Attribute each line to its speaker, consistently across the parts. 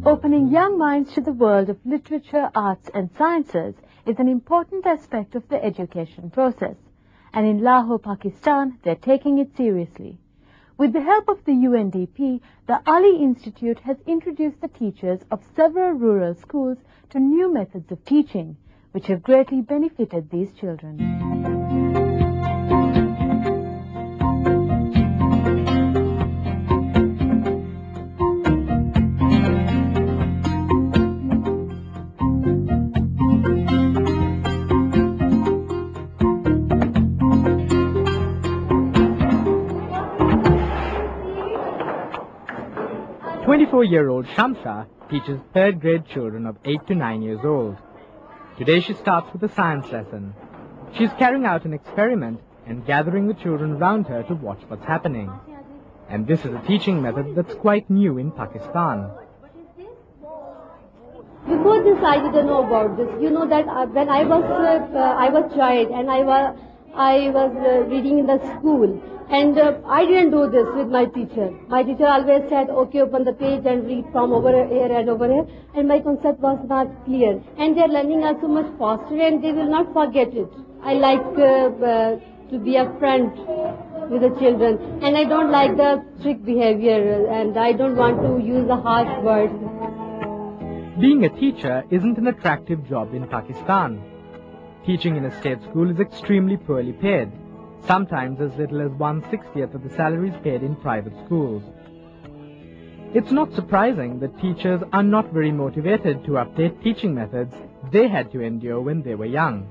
Speaker 1: Opening young minds to the world of literature, arts and sciences is an important aspect of the education process, and in Lahore, Pakistan, they're taking it seriously. With the help of the UNDP, the Ali Institute has introduced the teachers of several rural schools to new methods of teaching, which have greatly benefited these children.
Speaker 2: 24-year-old Shamsha teaches third-grade children of 8 to 9 years old. Today she starts with a science lesson. She's carrying out an experiment and gathering the children around her to watch what's happening. And this is a teaching method that's quite new in Pakistan.
Speaker 3: Before this, I didn't know about this. You know that when I was child and I was reading in the school, and I didn't do this with my teacher. My teacher always said, okay, open the page and read from over here and over here, and my concept was not clear. And their learning are so much faster and they will not forget it. I like to be a friend with the children, and I don't like the strict behavior, and I don't want to use the harsh words.
Speaker 2: Being a teacher isn't an attractive job in Pakistan. Teaching in a state school is extremely poorly paid, sometimes as little as 1/60th of the salaries paid in private schools. It's not surprising that teachers are not very motivated to update teaching methods they had to endure when they were young,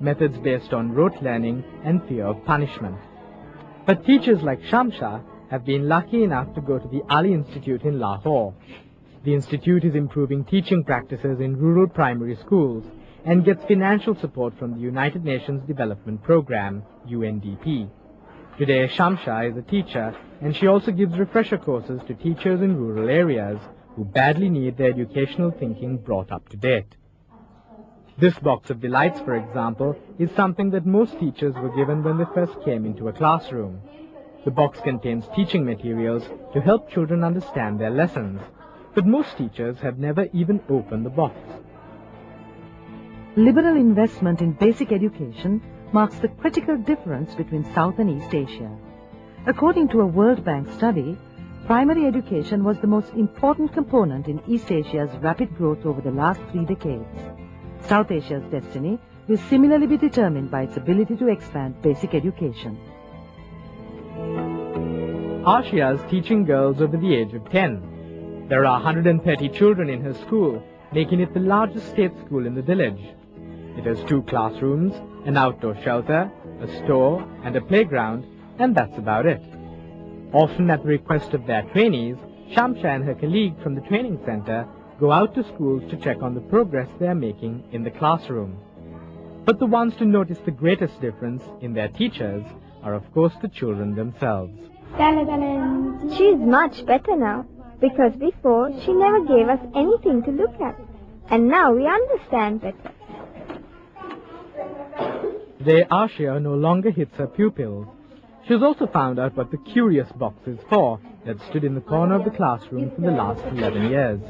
Speaker 2: methods based on rote learning and fear of punishment. But teachers like Shamsha have been lucky enough to go to the Ali Institute in Lahore. The institute is improving teaching practices in rural primary schools and gets financial support from the United Nations Development Programme, UNDP. Today, Shamsha is a teacher, and she also gives refresher courses to teachers in rural areas who badly need their educational thinking brought up to date. This box of delights, for example, is something that most teachers were given when they first came into a classroom. The box contains teaching materials to help children understand their lessons, but most teachers have never even opened the box.
Speaker 4: Liberal investment in basic education marks the critical difference between South and East Asia. According to a World Bank study, primary education was the most important component in East Asia's rapid growth over the last 3 decades. South Asia's destiny will similarly be determined by its ability to expand basic education.
Speaker 2: Ashia is teaching girls over the age of 10. There are 130 children in her school, making it the largest state school in the village. It has 2 classrooms, an outdoor shelter, a store, and a playground, and that's about it. Often at the request of their trainees, Shamsha and her colleague from the training center go out to schools to check on the progress they are making in the classroom. But the ones to notice the greatest difference in their teachers are, of course, the children themselves.
Speaker 5: She's much better now, because before she never gave us anything to look at, and now we understand better.
Speaker 2: Today, Ashia no longer hits her pupils. She's also found out what the curious box is for that stood in the corner of the classroom for the last 11 years.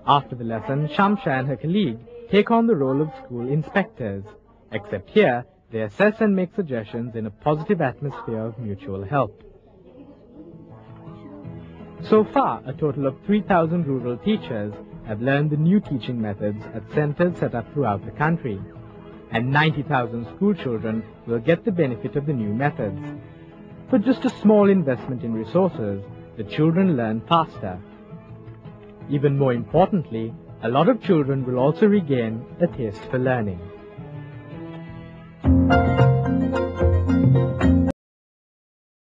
Speaker 2: After the lesson, Shamsha and her colleague take on the role of school inspectors, except here they assess and make suggestions in a positive atmosphere of mutual help. So far, a total of 3,000 rural teachers have learned the new teaching methods at centers set up throughout the country, and 90,000 school children will get the benefit of the new methods. For just a small investment in resources, the children learn faster. Even more importantly, a lot of children will also regain a taste for learning.